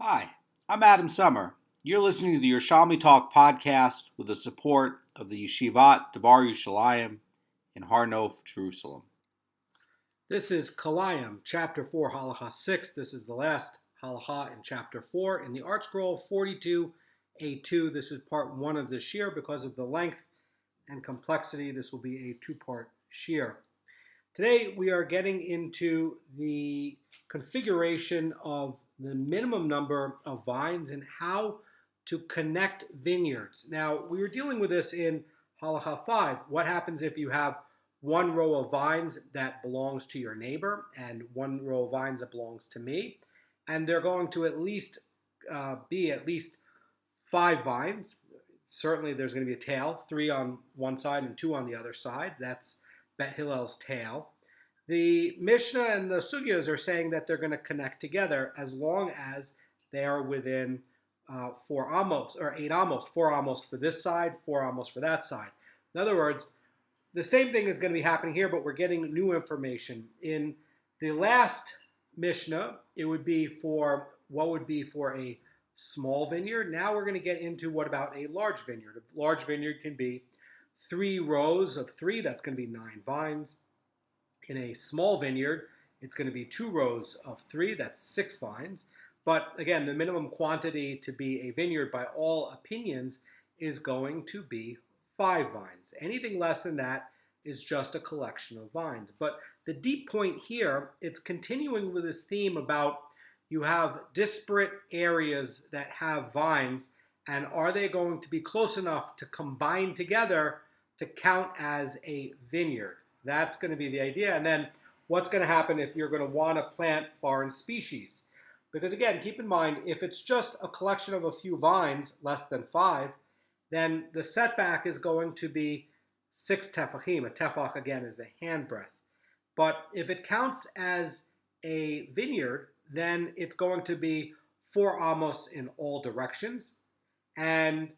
Hi, I'm Adam Summer. You're listening to the Yerushalmi Talk podcast with the support of the Yeshivat Devar Yerushalayim in Har Nof, Jerusalem. This is Kilayim, Chapter 4, Halacha 6. This is the last halacha in Chapter 4 in the Art Scroll 42A2. This is part 1 of the shiur. Because of the length and complexity, this will be a two-part shiur. Today we are getting into the configuration of the minimum number of vines and how to connect vineyards. Now, we were dealing with this in Halacha 5. What happens if you have one row of vines that belongs to your neighbor and one row of vines that belongs to me? And they're going to at least be at least 5 vines. Certainly there's going to be a tail, 3 on one side and 2 on the other side. That's Bet Hillel's tail. The Mishnah and the sugyas are saying that they're going to connect together as long as they are within 4 amos or 8 amos, 4 amos for this side, 4 amos for that side. In other words, the same thing is going to be happening here, but we're getting new information. In the last Mishnah, it would be for what would be for a small vineyard. Now we're going to get into what about a large vineyard. A large vineyard can be 3 rows of 3, that's going to be 9 vines. In a small vineyard, it's going to be 2 rows of 3, that's 6 vines. But again, the minimum quantity to be a vineyard by all opinions is going to be 5 vines. Anything less than that is just a collection of vines. But the deep point here, it's continuing with this theme about you have disparate areas that have vines, and are they going to be close enough to combine together to count as a vineyard? That's going to be the idea. And then what's going to happen if you're going to want to plant foreign species? Because again, keep in mind, if it's just a collection of a few vines, less than 5, then the setback is going to be 6 tefachim. A tefach, again, is a handbreadth. But if it counts as a vineyard, then it's going to be 4 amos in all directions. And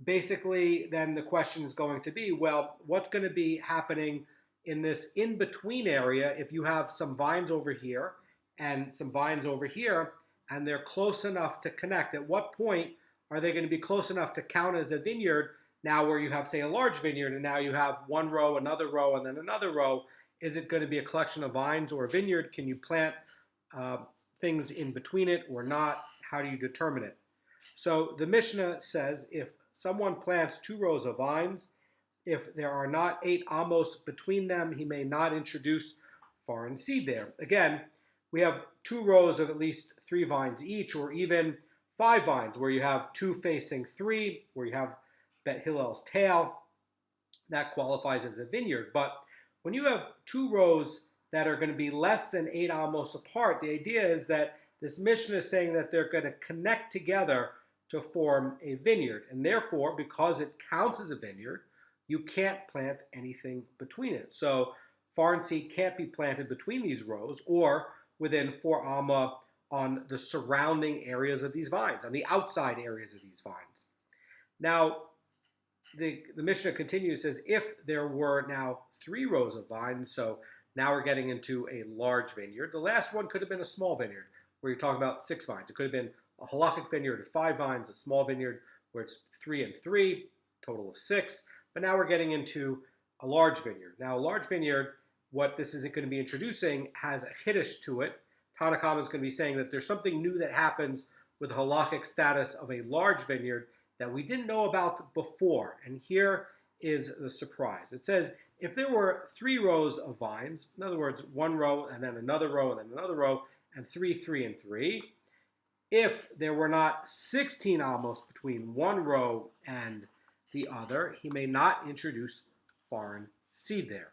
basically, then the question is going to be, well, what's going to be happening in this in-between area if you have some vines over here and some vines over here, and they're close enough to connect? At what point are they going to be close enough to count as a vineyard now where you have, say, a large vineyard, and now you have one row, and then another row? Is it going to be a collection of vines or a vineyard? Can you plant things in between it or not? How do you determine it? So the Mishnah says if someone plants 2 rows of vines, if there are not 8 amos between them, he may not introduce foreign seed there. Again, we have 2 rows of at least 3 vines each, or even 5 vines where you have 2 facing 3, where you have Bet Hillel's tail. That qualifies as a vineyard. But when you have 2 rows that are going to be less than 8 amos apart, the idea is that this Mishnah is saying that they're going to connect together to form a vineyard. And therefore, because it counts as a vineyard, you can't plant anything between it. So foreign seed can't be planted between these rows or within 4 amma on the surrounding areas of these vines, on the outside areas of these vines. Now, the Mishnah continues, says, if there were now 3 rows of vines, so now we're getting into a large vineyard. The last one could have been a small vineyard, where you're talking about 6 vines. It could have been a halachic vineyard of 5 vines, a small vineyard where it's 3 and 3, total of 6. But now we're getting into a large vineyard. Now, a large vineyard, what this is going to be introducing has a chiddush to it. Tanakh is going to be saying that there's something new that happens with the halachic status of a large vineyard that we didn't know about before. And here is the surprise. It says, if there were 3 rows of vines, in other words, 1 row and then another row and then another row, and 3, 3, and 3, if there were not 16 amos between 1 row and the other, he may not introduce foreign seed there.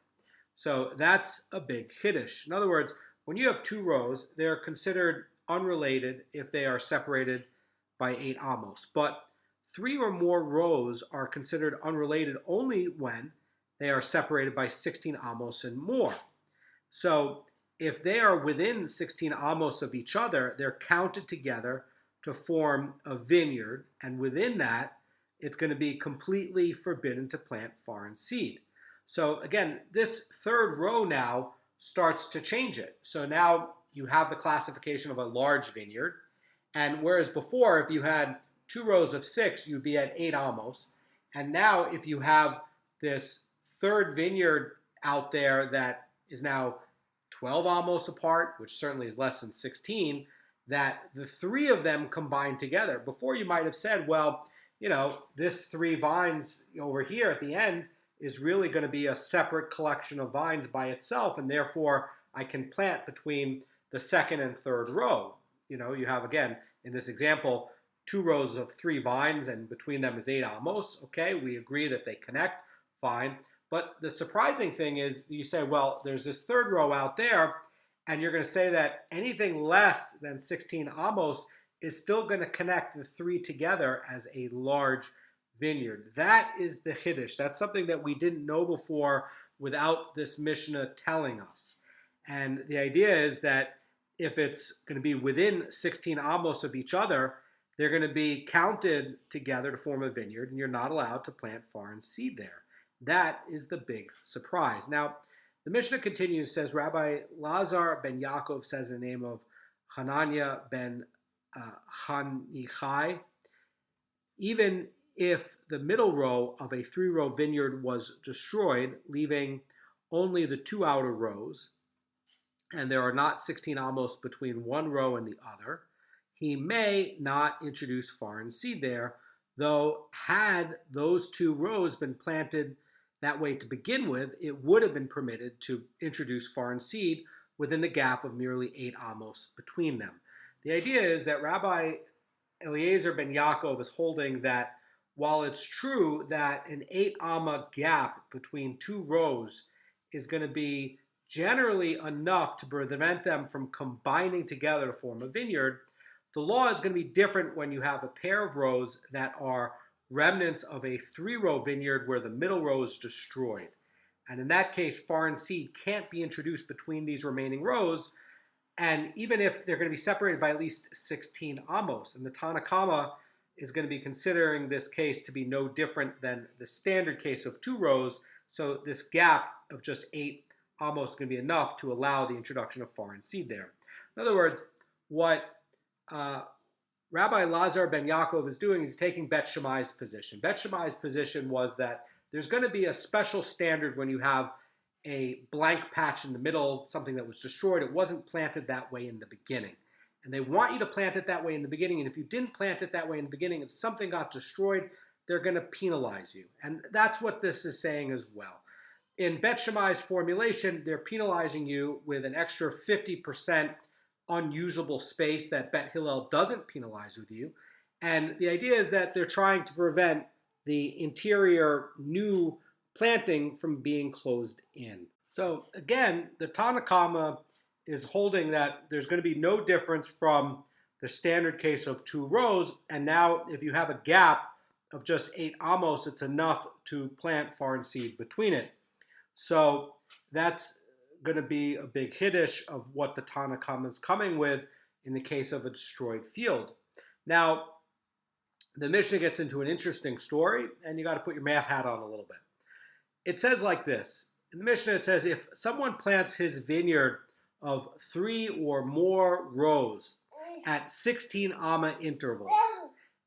So that's a big chiddush. In other words, when you have 2 rows, they're considered unrelated if they are separated by 8 amos. But 3 or more rows are considered unrelated only when they are separated by 16 amos and more. So if they are within 16 amos of each other, they're counted together to form a vineyard, and within that, it's going to be completely forbidden to plant foreign seed. So again, this 3rd row now starts to change it. So now you have the classification of a large vineyard, And whereas before, if you had 2 rows of 6, you'd be at 8 amos. And now if you have this third vineyard out there that is now 12 amos apart, which certainly is less than 16, that the 3 of them combine together. Before you might have said, well, this 3 vines over here at the end is really going to be a separate collection of vines by itself, and therefore I can plant between the second and third row. You have, again, in this example, 2 rows of 3 vines, and between them is 8 amos. Okay, we agree that they connect, fine. But the surprising thing is you say, well, there's this third row out there, and you're going to say that anything less than 16 amos is still going to connect the 3 together as a large vineyard. That is the Hiddush. That's something that we didn't know before without this Mishnah telling us. And the idea is that if it's going to be within 16 amos of each other, they're going to be counted together to form a vineyard, and you're not allowed to plant foreign seed there. That is the big surprise. Now, the Mishnah continues, says, Rabbi Lazar ben Yaakov says in the name of Hananiah ben Chanichai, even if the middle row of a 3-row vineyard was destroyed, leaving only the 2 outer rows, and there are not 16 amos between one row and the other, he may not introduce foreign seed there, though had those 2 rows been planted that way to begin with, it would have been permitted to introduce foreign seed within the gap of merely 8 amos between them. The idea is that Rabbi Eliezer ben Yaakov is holding that while it's true that an 8 amma gap between 2 rows is going to be generally enough to prevent them from combining together to form a vineyard, the law is going to be different when you have a pair of rows that are remnants of a 3-row vineyard where the middle row is destroyed. And in that case, foreign seed can't be introduced between these remaining rows, and even if they're going to be separated by at least 16 amos. And the Tanna Kama is going to be considering this case to be no different than the standard case of 2 rows, so this gap of just 8 amos is going to be enough to allow the introduction of foreign seed there. In other words, what Rabbi Lazar ben Yaakov is doing is taking Bet Shammai's position. Bet Shammai's position was that there's going to be a special standard when you have a blank patch in the middle, something that was destroyed. It wasn't planted that way in the beginning. And they want you to plant it that way in the beginning. And if you didn't plant it that way in the beginning and something got destroyed, they're going to penalize you. And that's what this is saying as well. In Bet Shammai's formulation, they're penalizing you with an extra 50% unusable space that Bet Hillel doesn't penalize with you. And the idea is that they're trying to prevent the interior new planting from being closed in. So again, the Tanna Kama is holding that there's going to be no difference from the standard case of 2 rows. And now if you have a gap of just 8 amos, it's enough to plant foreign seed between it. So that's going to be a big hiddush of what the Tanna Kama is coming with in the case of a destroyed field. Now, the Mishnah gets into an interesting story, and you got to put your math hat on a little bit. It says like this. In the Mishnah, it says, if someone plants his vineyard of 3 or more rows at 16 amma intervals,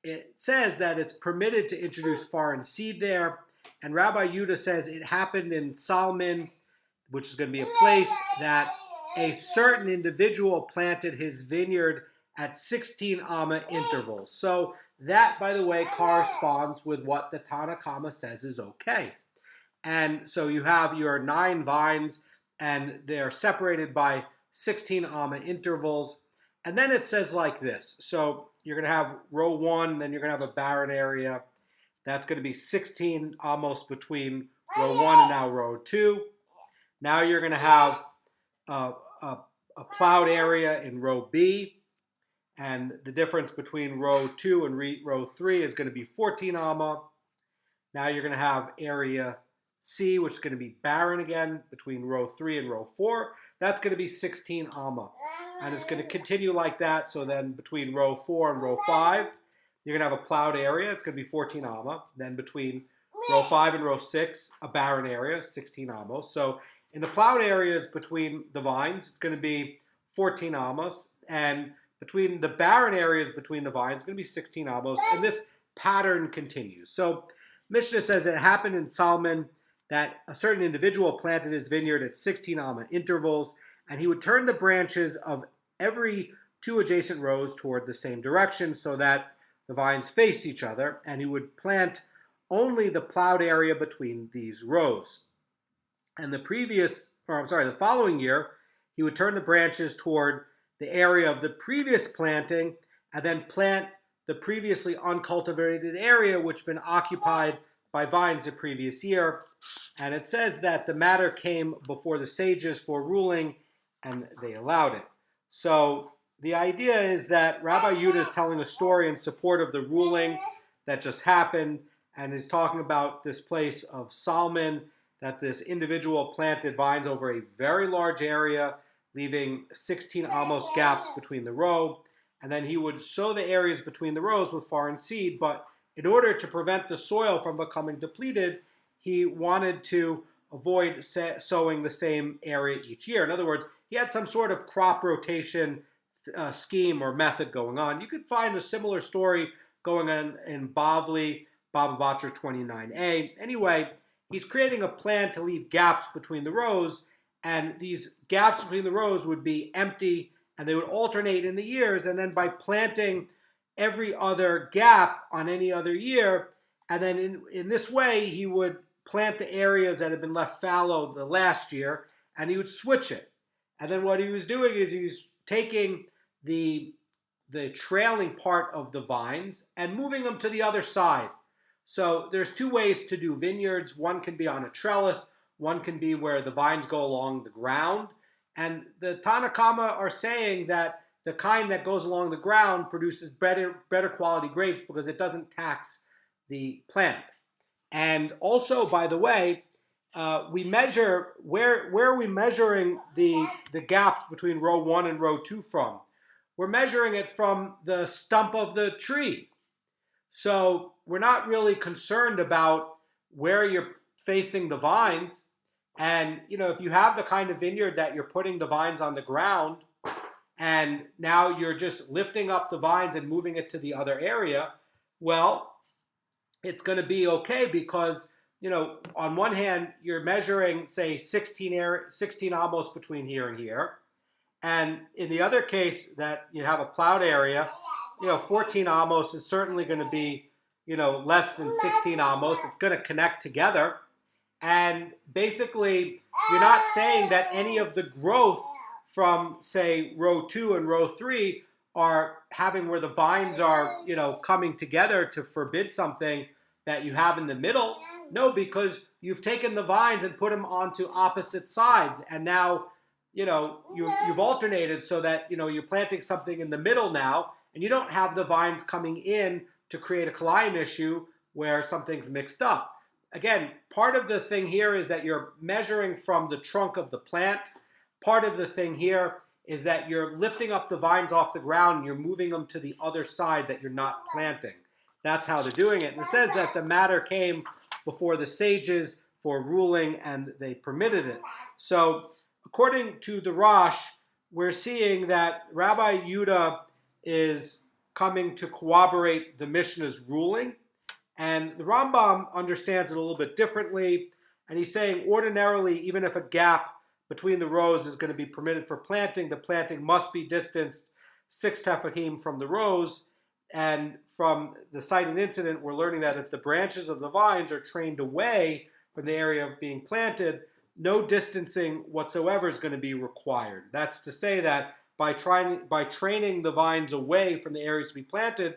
it says that it's permitted to introduce foreign seed there. And Rabbi Yudah says it happened in Salmon, which is going to be a place that a certain individual planted his vineyard at 16 amma intervals. So that, by the way, corresponds with what the Tanna Kama says is okay. And so you have your 9 vines, and they're separated by 16 amma intervals. And then it says like this. So you're going to have row 1, then you're going to have a barren area. That's going to be 16 amos between row 1 and now row 2. Now you're going to have a plowed area in row B. And the difference between row 2 and row 3 is going to be 14 amma. Now you're going to have area C, which is going to be barren again between row 3 and row 4. That's going to be 16 amma. And it's going to continue like that. So then between row 4 and row 5, you're going to have a plowed area. It's going to be 14 amma. Then between row 5 and row 6, a barren area, 16 amos. So in the plowed areas between the vines, it's going to be 14 amos. And between the barren areas between the vines, it's going to be 16 amos, and this pattern continues. So Mishnah says it happened in Solomon that a certain individual planted his vineyard at 16 amma intervals, and he would turn the branches of every 2 adjacent rows toward the same direction so that the vines face each other, and he would plant only the plowed area between these rows. And the following year, he would turn the branches toward the area of the previous planting and then plant the previously uncultivated area which had been occupied by vines the previous year. And it says that the matter came before the sages for ruling, and they allowed it. So the idea is that Rabbi Yehuda is telling a story in support of the ruling that just happened, and is talking about this place of Solomon, that this individual planted vines over a very large area, leaving 16 amos gaps between the row, and then he would sow the areas between the rows with foreign seed, but in order to prevent the soil from becoming depleted, he wanted to avoid sowing the same area each year. In other words, he had some sort of crop rotation scheme or method going on. You could find a similar story going on in Bavli, Baba Batra 29a. Anyway, he's creating a plan to leave gaps between the rows, and these gaps between the rows would be empty, and they would alternate in the years, and then by planting every other gap on any other year, and then in this way, he would plant the areas that had been left fallow the last year, and he would switch it. And then what he was doing is he was taking the trailing part of the vines and moving them to the other side. So there's 2 ways to do vineyards. One can be on a trellis. One can be where the vines go along the ground. And the Tanakama are saying that the kind that goes along the ground produces better quality grapes because it doesn't tax the plant. And also, by the way, we measure, where are we measuring the gaps between row 1 and row 2 from? We're measuring it from the stump of the tree. So we're not really concerned about where you're facing the vines. And, if you have the kind of vineyard that you're putting the vines on the ground, and now you're just lifting up the vines and moving it to the other area, well, it's going to be okay because, on one hand, you're measuring, say, 16 amos between here and here. And in the other case that you have a plowed area, 14 amos is certainly going to be, less than 16 amos. It's going to connect together. And basically, you're not saying that any of the growth from, say, row 2 and row 3 are having where the vines are, coming together to forbid something that you have in the middle. No, because you've taken the vines and put them onto opposite sides. And now, you've alternated so that, you're planting something in the middle now, and you don't have the vines coming in to create a Kilayim issue where something's mixed up. Again, part of the thing here is that you're measuring from the trunk of the plant. Part of the thing here is that you're lifting up the vines off the ground and you're moving them to the other side that you're not planting. That's how they're doing it. And it says that the matter came before the sages for ruling and they permitted it. So according to the Rosh, we're seeing that Rabbi Yehuda is coming to corroborate the Mishnah's ruling. And the Rambam understands it a little bit differently. And he's saying ordinarily, even if a gap between the rows is going to be permitted for planting, the planting must be distanced 6 tefachim from the rows. And from the cited incident, we're learning that if the branches of the vines are trained away from the area of being planted, no distancing whatsoever is going to be required. That's to say that by training the vines away from the areas to be planted,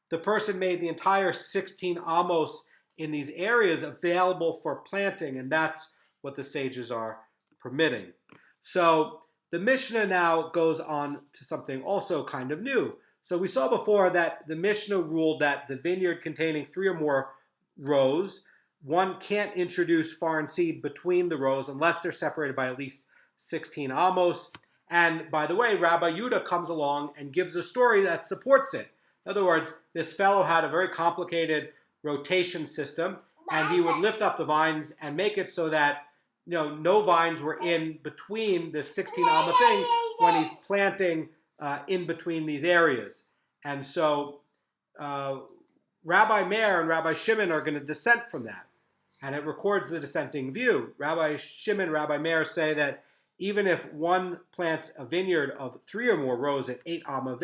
the person made the entire 16 amos in these areas available for planting, and that's what the sages are permitting. So the Mishnah now goes on to something also kind of new. So we saw before that the Mishnah ruled that the vineyard containing 3 or more rows, one can't introduce foreign seed between the rows unless they're separated by at least 16 amos. And by the way, Rabbi Yehuda comes along and gives a story that supports it. In other words, this fellow had a very complicated rotation system, and he would lift up the vines and make it so that no vines were in between the 16 amma thing when he's planting in between these areas. And so Rabbi Meir and Rabbi Shimon are going to dissent from that. And it records the dissenting view. Rabbi Shimon, Rabbi Meir say that even if one plants a vineyard of 3 or more rows at 8 amma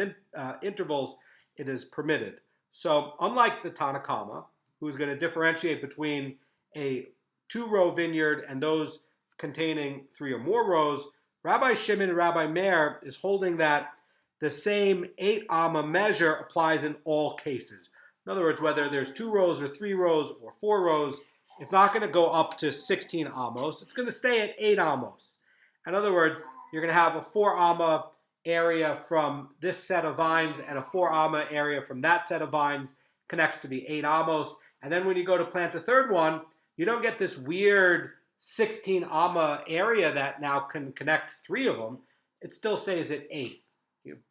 intervals, it is permitted. So unlike the Tanna Kama, who's going to differentiate between a 2-row vineyard and those containing 3 or more rows, Rabbi Shimon and Rabbi Meir is holding that the same 8 amma measure applies in all cases. In other words, whether there's 2 rows or 3 rows or 4 rows, it's not going to go up to 16 amos. It's going to stay at 8 amos. In other words, you're going to have a 4 amma area from this set of vines and a 4 amma area from that set of vines connects to be 8 amos. And then when you go to plant a third one, you don't get this weird 16 amma area that now can connect 3 of them. It still stays at 8.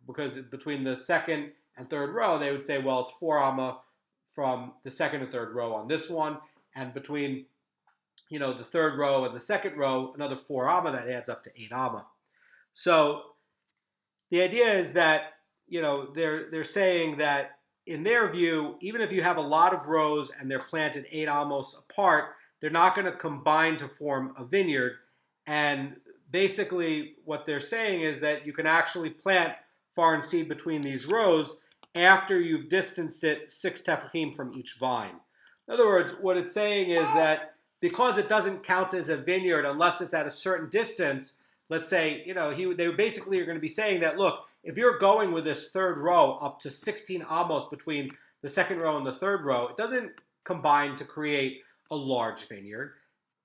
Because between the second and third row, they would say, well, it's 4 amma from the second and third row on this one. And between, the third row and the second row, another 4 amma, that adds up to 8 amma. So the idea is that, they're saying that in their view, even if you have a lot of rows and they're planted 8 amos apart, they're not going to combine to form a vineyard. And basically what they're saying is that you can actually plant foreign seed between these rows after you've distanced it 6 tefachim from each vine. In other words, what it's saying is that because it doesn't count as a vineyard unless it's at a certain distance, let's say, they basically are going to be saying that, look, if you're going with this third row up to 16 amos between the second row and the third row, it doesn't combine to create a large vineyard.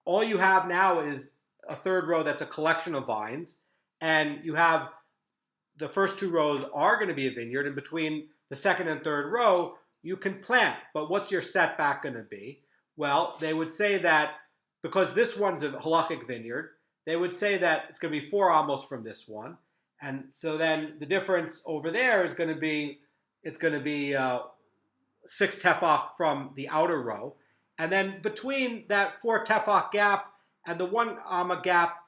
All you have now is a third row that's a collection of vines, and you have the first 2 rows are going to be a vineyard, and between the second and third row, you can plant. But what's your setback going to be? Well, they would say that because this one's a halachic vineyard, they would say that it's going to be 4 amos from this one. And so then the difference over there is going to be, 6 tefach from the outer row. And then between that 4 tefach gap and the 1 amma gap,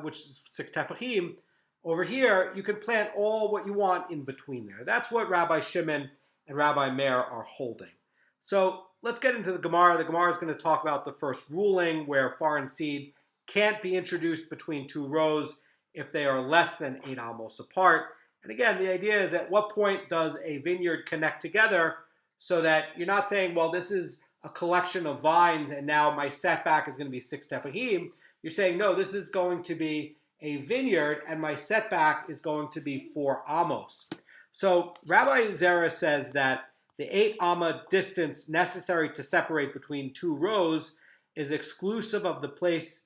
which is 6 tefachim, over here, you can plant all what you want in between there. That's what Rabbi Shimon and Rabbi Meir are holding. So let's get into the Gemara. The Gemara is going to talk about the first ruling where foreign seed can't be introduced between 2 rows if they are less than 8 amos apart. And again, the idea is at what point does a vineyard connect together so that you're not saying, well, this is a collection of vines and now my setback is going to be 6 tefachim. You're saying, no, this is going to be a vineyard and my setback is going to be 4 amos. So Rabbi Zera says that the 8 amma distance necessary to separate between 2 rows is exclusive of the place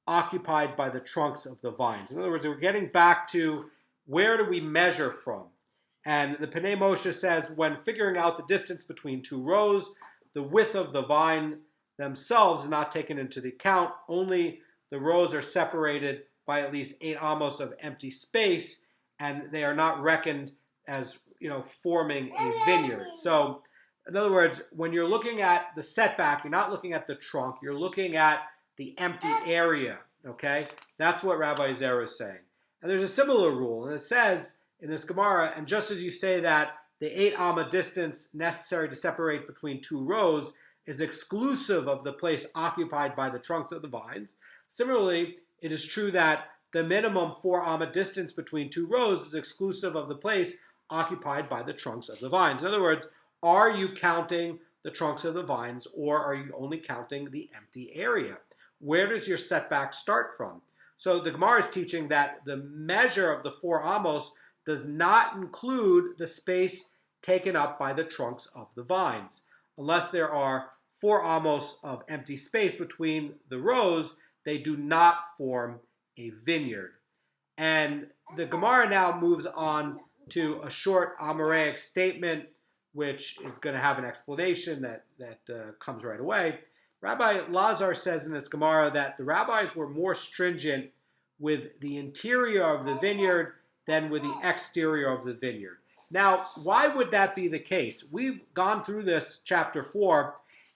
occupied by the trunks of the vines. In other words, we're getting back to where do we measure from? And the Pnei Moshe says when figuring out the distance between 2 rows, the width of the vine themselves is not taken into the account. Only the rows are separated by at least 8 amos of empty space, and they are not reckoned as forming a vineyard. So, in other words, when you're looking at the setback, you're not looking at the trunk, you're looking at the empty area, okay? That's what Rabbi Zera is saying. And there's a similar rule, and it says in this Gemara, and just as you say that the 8 amma distance necessary to separate between 2 rows is exclusive of the place occupied by the trunks of the vines, similarly, it is true that the minimum 4 amma distance between 2 rows is exclusive of the place occupied by the trunks of the vines. In other words, are you counting the trunks of the vines or are you only counting the empty area? Where does your setback start from? So the Gemara is teaching that the measure of the 4 amos does not include the space taken up by the trunks of the vines. Unless there are 4 amos of empty space between the rows, they do not form a vineyard. And the Gemara now moves on to a short Amoraic statement, which is going to have an explanation that comes right away. Rabbi Lazar says in this Gemara that the rabbis were more stringent with the interior of the vineyard than with the exterior of the vineyard. Now, why would that be the case? We've gone through this chapter 4,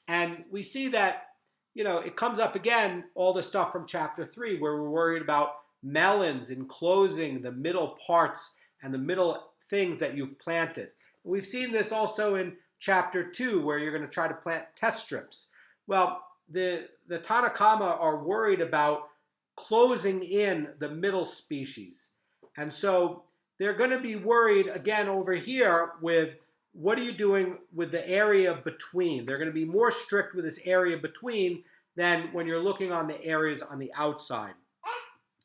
and we see that, it comes up again, all the stuff from chapter 3, where we're worried about melons enclosing the middle parts and the middle things that you've planted. We've seen this also in chapter 2, where you're going to try to plant test strips. Well, the Tanna Kama are worried about closing in the middle species. And so they're going to be worried again over here with what are you doing with the area between. They're going to be more strict with this area between than when you're looking on the areas on the outside.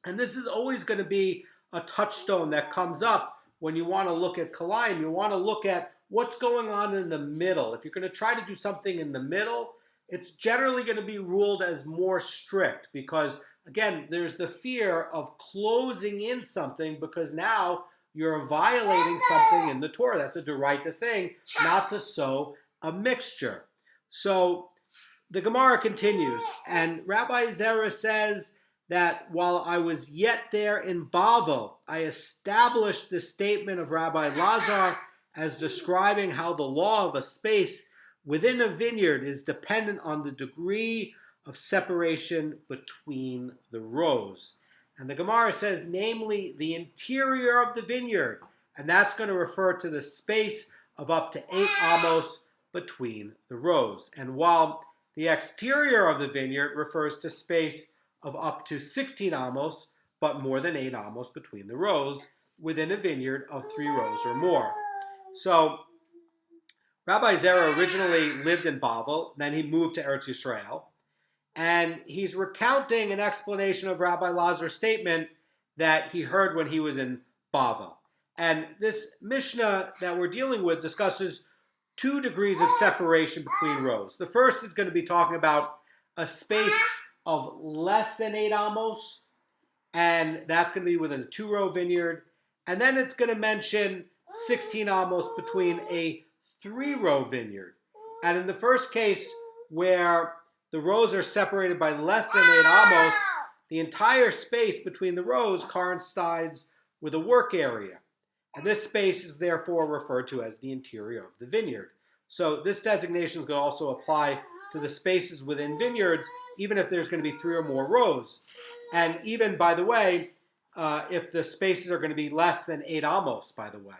And this is always going to be a touchstone that comes up when you want to look at Kilayim. You want to look at what's going on in the middle. If you're going to try to do something in the middle, it's generally going to be ruled as more strict because, again, there's the fear of closing in something because now you're violating something in the Torah. That's a d'oraita thing, not to sow a mixture. So the Gemara continues, and Rabbi Zera says that while I was yet there in Bavel, I established the statement of Rabbi Lazar as describing how the law of a space within a vineyard is dependent on the degree of separation between the rows. And the Gemara says, namely, the interior of the vineyard, and that's going to refer to the space of up to 8 amos between the rows. And while the exterior of the vineyard refers to space of up to 16 amos, but more than 8 amos between the rows within a vineyard of 3 rows or more. So Rabbi Zera originally lived in Bavel, then he moved to Eretz Yisrael, and he's recounting an explanation of Rabbi Lazar's statement that he heard when he was in Bavel. And this Mishnah that we're dealing with discusses 2 degrees of separation between rows. The first is going to be talking about a space of less than 8 amos, and that's going to be within a 2-row vineyard. And then it's going to mention 16 amos between a 3-row vineyard. And in the first case, where the rows are separated by less than 8 amos, the entire space between the rows coincides with a work area. And this space is therefore referred to as the interior of the vineyard. So this designation is going to also apply to the spaces within vineyards, even if there's going to be 3 or more rows. And even, by the way, if the spaces are going to be less than 8 amos, by the way.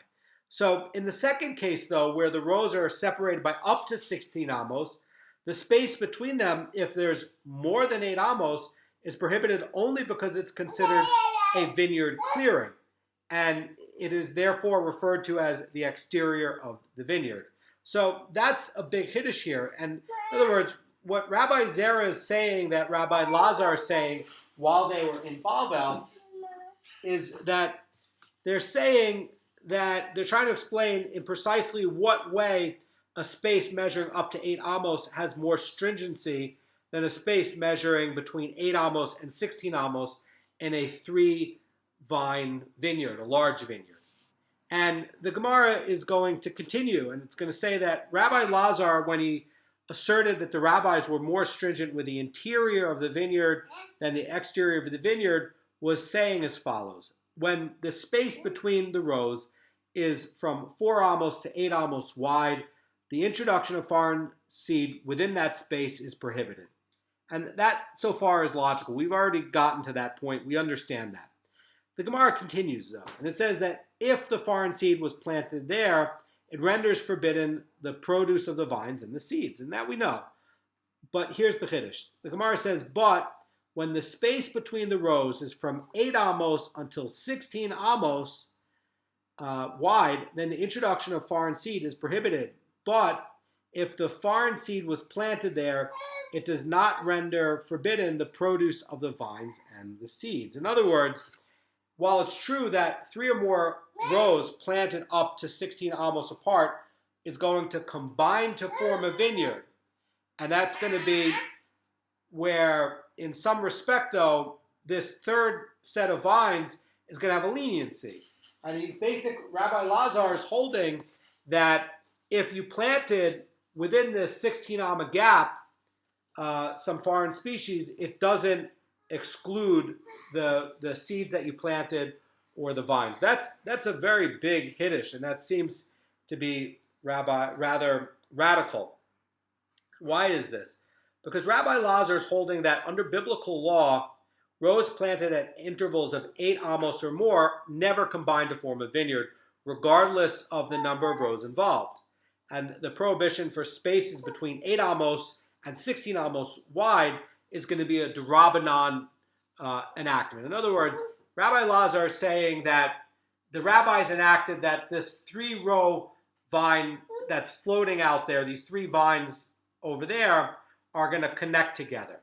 So in the second case, though, where the rows are separated by up to 16 amos, the space between them, if there's more than 8 amos, is prohibited only because it's considered a vineyard clearing. And it is therefore referred to as the exterior of the vineyard. So that's a big hiddush here. And in other words, what Rabbi Zera is saying that Rabbi Lazar is saying while they were in Bavel is that they're saying that they're trying to explain in precisely what way a space measuring up to 8 amos has more stringency than a space measuring between 8 amos and 16 amos in a 3-vine vineyard, a large vineyard. And the Gemara is going to continue, and it's going to say that Rabbi Lazar, when he asserted that the rabbis were more stringent with the interior of the vineyard than the exterior of the vineyard, was saying as follows. When the space between the rows is from 4 amos to 8 amos wide, the introduction of foreign seed within that space is prohibited. And that so far is logical. We've already gotten to that point. We understand that. The Gemara continues, though, and it says that if the foreign seed was planted there, it renders forbidden the produce of the vines and the seeds, and that we know. But here's the chiddush. The Gemara says, but when the space between the rows is from 8 amos until 16 amos wide, then the introduction of foreign seed is prohibited. But if the foreign seed was planted there, it does not render forbidden the produce of the vines and the seeds. In other words, while it's true that 3 or more rows planted up to 16 amos apart is going to combine to form a vineyard, and that's going to be where, in some respect, though, this third set of vines is going to have a leniency. And Rabbi Lazar is holding that if you planted within this 16 amma gap some foreign species, it doesn't exclude the seeds that you planted or the vines. That's a very big hiddush, and that seems to be rather radical. Why is this? Because Rabbi Lazar is holding that under biblical law, rows planted at intervals of 8 amos or more never combine to form a vineyard, regardless of the number of rows involved. And the prohibition for spaces between 8 amos and 16 amos wide is going to be a d'Rabbanan enactment. In other words, Rabbi Lazar is saying that the rabbis enacted that this 3-row vine that's floating out there, these 3 vines over there, are going to connect together.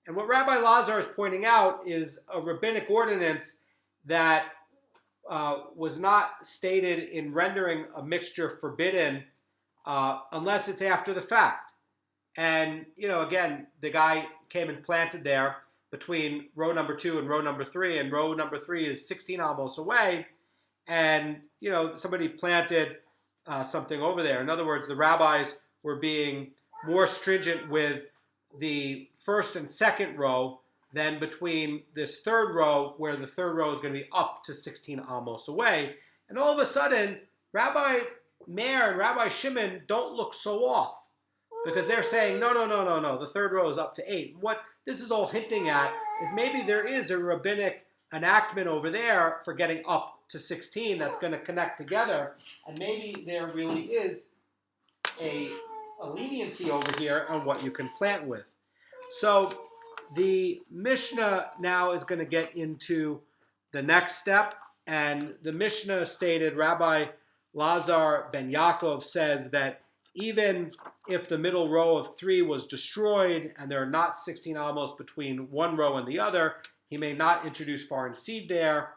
And what Rabbi Lazar is pointing out is a rabbinic ordinance that was not stated in rendering a mixture forbidden unless it's after the fact. And, again, the guy came and planted there between row number 2 and row number 3, and row number 3 is 16 amos away, and, somebody planted something over there. In other words, the rabbis were being more stringent with the first and second row than between this 3rd row, where the 3rd row is going to be up to 16 amos away. And all of a sudden, Rabbi Meir and Rabbi Shimon don't look so off, because they're saying, no, the 3rd row is up to 8. What this is all hinting at is maybe there is a rabbinic enactment over there for getting up to 16 that's going to connect together, and maybe there really is a leniency over here on what you can plant with. So the Mishnah now is going to get into the next step, and the Mishnah stated, Rabbi Lazar ben Yaakov says that even if the middle row of 3 was destroyed and there are not 16 amos between one row and the other, he may not introduce foreign seed there.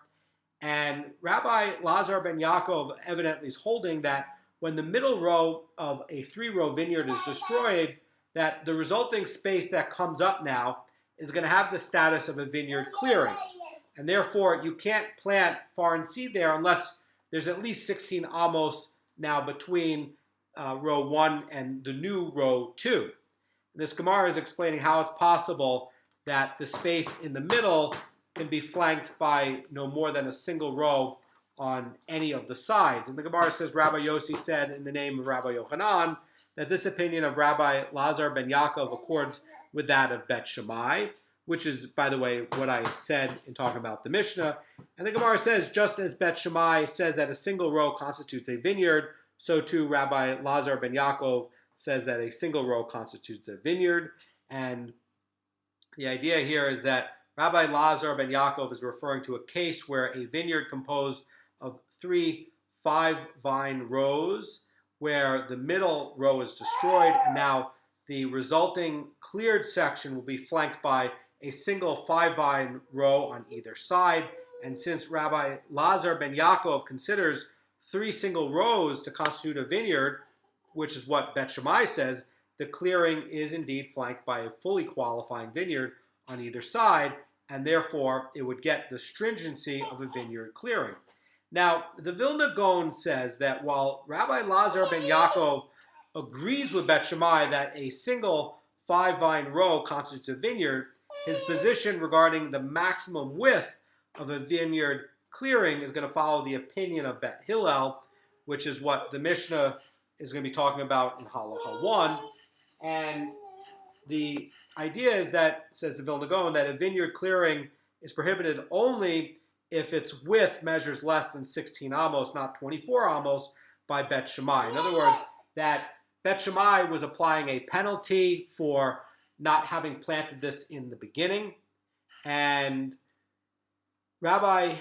And Rabbi Lazar ben Yaakov evidently is holding that when the middle row of a 3-row vineyard is destroyed, that the resulting space that comes up now is going to have the status of a vineyard clearing. And therefore, you can't plant foreign seed there unless there's at least 16 amos now between row 1 and the new row 2. This Gemara is explaining how it's possible that the space in the middle can be flanked by no more than a single row on any of the sides. And the Gemara says, Rabbi Yossi said in the name of Rabbi Yochanan that this opinion of Rabbi Lazar ben Yaakov accords with that of Bet Shammai, which is, by the way, what I said in talking about the Mishnah. And the Gemara says, just as Bet Shammai says that a single row constitutes a vineyard, so too Rabbi Lazar ben Yaakov says that a single row constitutes a vineyard. And the idea here is that Rabbi Lazar ben Yaakov is referring to a case where a vineyard composed of 3 5-vine rows, where the middle row is destroyed, and now the resulting cleared section will be flanked by a single 5-vine row on either side. And since Rabbi Lazar ben Yaakov considers 3 single rows to constitute a vineyard, which is what Bet Shammai says, the clearing is indeed flanked by a fully qualifying vineyard on either side, and therefore it would get the stringency of a vineyard clearing. Now, the Vilna Goan says that while Rabbi Lazar ben Yaakov agrees with Bet Shammai that a single 5-vine row constitutes a vineyard, his position regarding the maximum width of a vineyard clearing is going to follow the opinion of Bet Hillel, which is what the Mishnah is going to be talking about in Halacha 1. And the idea is that, says the Vilna Goan, that a vineyard clearing is prohibited only if its width measures less than 16 amos, not 24 amos, by Bet Shammai. In other words, that Bet Shammai was applying a penalty for not having planted this in the beginning. And the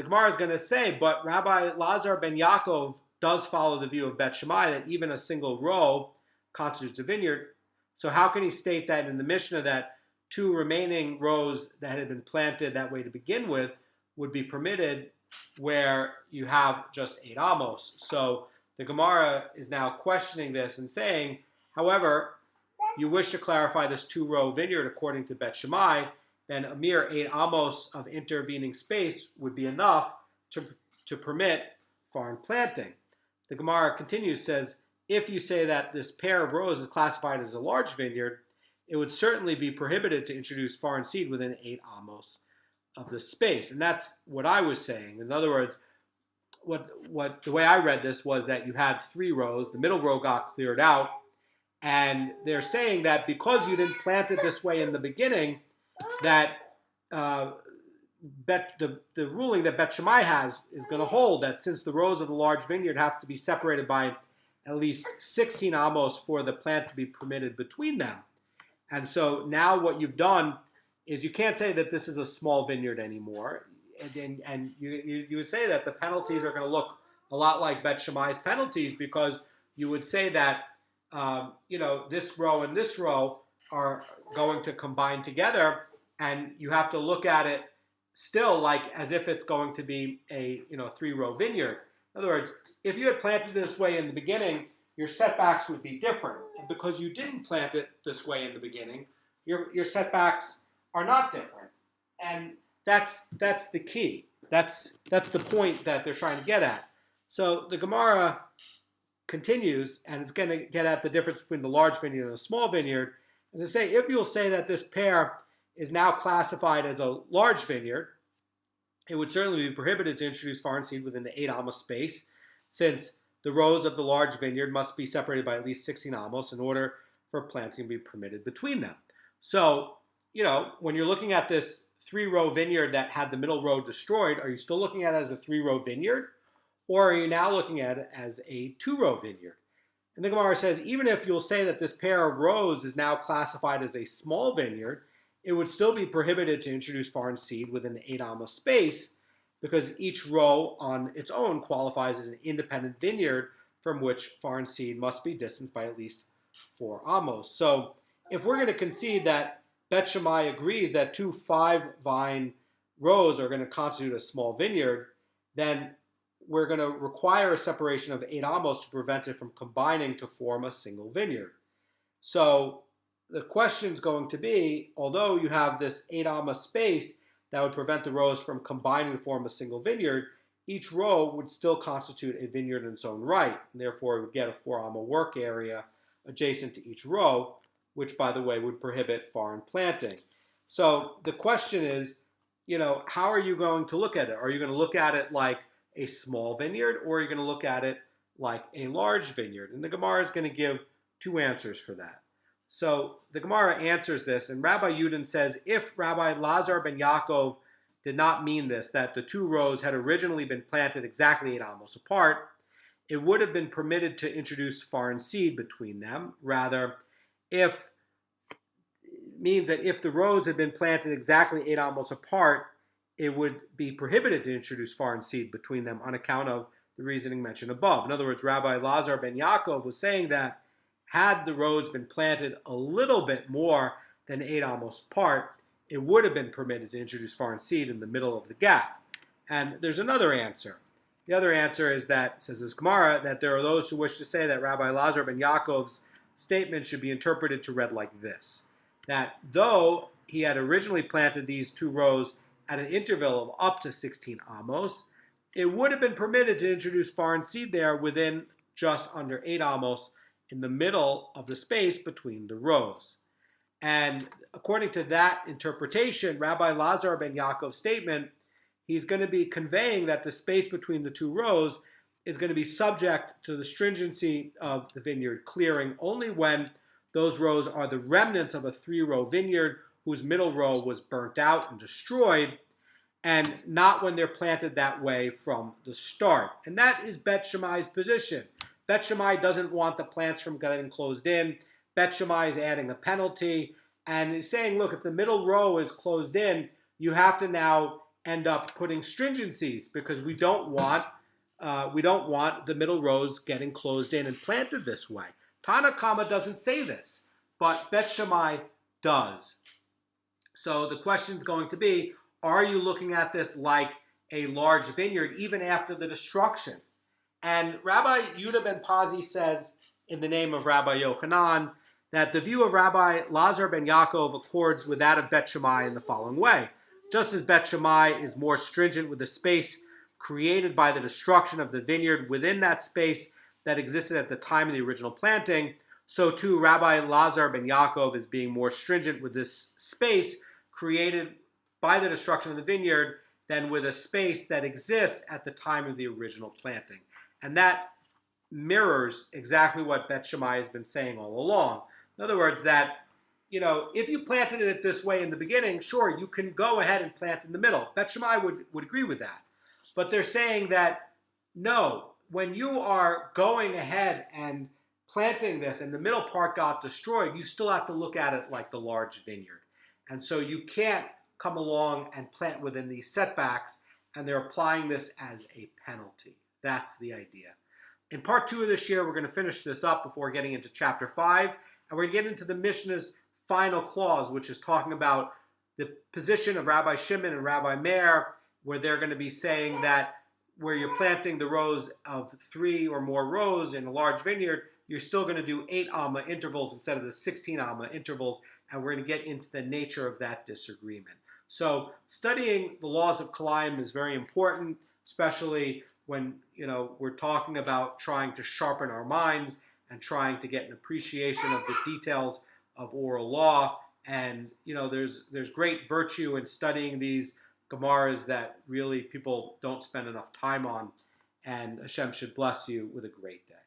Gemara is going to say, but Rabbi Lazar ben Yaakov does follow the view of Bet Shammai that even a single row constitutes a vineyard. So how can he state that in the Mishnah that 2 remaining rows that had been planted that way to begin with would be permitted where you have just 8 amos? So the Gemara is now questioning this and saying, however, you wish to clarify this 2-row vineyard according to Bet Shammai, then a mere 8 amos of intervening space would be enough to permit foreign planting. The Gemara continues, says, if you say that this pair of rows is classified as a large vineyard, it would certainly be prohibited to introduce foreign seed within 8 amos of the space. And that's what I was saying. In other words, what the way I read this was that you had 3 rows, the middle row got cleared out, and they're saying that because you didn't plant it this way in the beginning, that the ruling that Bet Shammai has is going to hold that since the rows of the large vineyard have to be separated by at least 16 amos for the plant to be permitted between them. And so now what you've done is you can't say that this is a small vineyard anymore. And you would say that the penalties are going to look a lot like Bet Shammai's penalties, because you would say that, this row and this row are going to combine together, and you have to look at it still like as if it's going to be a 3-row vineyard. In other words, if you had planted this way in the beginning, your setbacks would be different. And because you didn't plant it this way in the beginning, your setbacks are not different. And that's the key. That's the point that they're trying to get at. So the Gemara continues, and it's going to get at the difference between the large vineyard and the small vineyard. As I say, if you'll say that this pair is now classified as a large vineyard, it would certainly be prohibited to introduce foreign seed within the 8 amos space, since the rows of the large vineyard must be separated by at least 16 amos in order for planting to be permitted between them. So, when you're looking at this 3-row vineyard that had the middle row destroyed, are you still looking at it as a 3-row vineyard? Or are you now looking at it as a 2-row vineyard? And the Gemara says, even if you'll say that this pair of rows is now classified as a small vineyard, it would still be prohibited to introduce foreign seed within the 8 amos space, because each row on its own qualifies as an independent vineyard from which foreign seed must be distanced by at least 4 amos. So if we're going to concede that Bet Shammai agrees that 2 5-vine rows are going to constitute a small vineyard, then we're going to require a separation of 8 amos to prevent it from combining to form a single vineyard. So the question is going to be, although you have this 8 amos space that would prevent the rows from combining to form a single vineyard, each row would still constitute a vineyard in its own right, and therefore it would get a 4 amos work area adjacent to each row, which, by the way, would prohibit foreign planting. So the question is, how are you going to look at it? Are you going to look at it like a small vineyard, or are you going to look at it like a large vineyard? And the Gemara is going to give 2 answers for that. So the Gemara answers this, and Rabbi Yudin says, if Rabbi Lazar ben Yaakov did not mean this, that the 2 rows had originally been planted exactly 8 amos apart, it would have been permitted to introduce foreign seed between them. Rather, it means that if the rows had been planted exactly 8 amos apart, it would be prohibited to introduce foreign seed between them on account of the reasoning mentioned above. In other words, Rabbi Lazar ben Yaakov was saying that had the rows been planted a little bit more than 8 amos apart, it would have been permitted to introduce foreign seed in the middle of the gap. And there's another answer. The other answer is that, says this Gemara, that there are those who wish to say that Rabbi Lazar ben Yaakov's statement should be interpreted to read like this, that though he had originally planted these 2 rows at an interval of up to 16 amos, it would have been permitted to introduce foreign seed there within just under 8 amos in the middle of the space between the rows. And according to that interpretation, Rabbi Lazar ben Yaakov's statement, he's going to be conveying that the space between the 2 rows is going to be subject to the stringency of the vineyard clearing only when those rows are the remnants of a 3-row vineyard whose middle row was burnt out and destroyed, and not when they're planted that way from the start. And that is Bet Shammai's position. Bet Shammai doesn't want the plants from getting closed in. Bet Shammai is adding a penalty and is saying, look, if the middle row is closed in, you have to now end up putting stringencies, because we don't want the middle rows getting closed in and planted this way. Tana Kama doesn't say this, but Bet Shammai does. So the question is going to be, are you looking at this like a large vineyard even after the destruction? And Rabbi Yehuda ben Pazi says, in the name of Rabbi Yochanan, that the view of Rabbi Lazar ben Yaakov accords with that of Bet Shammai in the following way. Just as Bet Shammai is more stringent with the space created by the destruction of the vineyard within that space that existed at the time of the original planting, so too Rabbi Lazar ben Yaakov is being more stringent with this space created by the destruction of the vineyard than with a space that exists at the time of the original planting. And that mirrors exactly what Bet Shammai has been saying all along. In other words, that if you planted it this way in the beginning, sure, you can go ahead and plant in the middle. Bet Shammai would agree with that. But they're saying that, no, when you are going ahead and planting this and the middle part got destroyed, you still have to look at it like the large vineyard. And so you can't come along and plant within these setbacks, and they're applying this as a penalty. That's the idea. In part 2 of this year, we're going to finish this up before getting into chapter 5, and we're going to get into the Mishnah's final clause, which is talking about the position of Rabbi Shimon and Rabbi Meir, where they're going to be saying that where you're planting the rows of 3 or more rows in a large vineyard, you're still going to do 8 amma intervals instead of the 16 amma intervals, and we're going to get into the nature of that disagreement. So studying the laws of Kilayim is very important, especially when we're talking about trying to sharpen our minds and trying to get an appreciation of the details of oral law. And there's great virtue in studying these Gemaras that really people don't spend enough time on. And Hashem should bless you with a great day.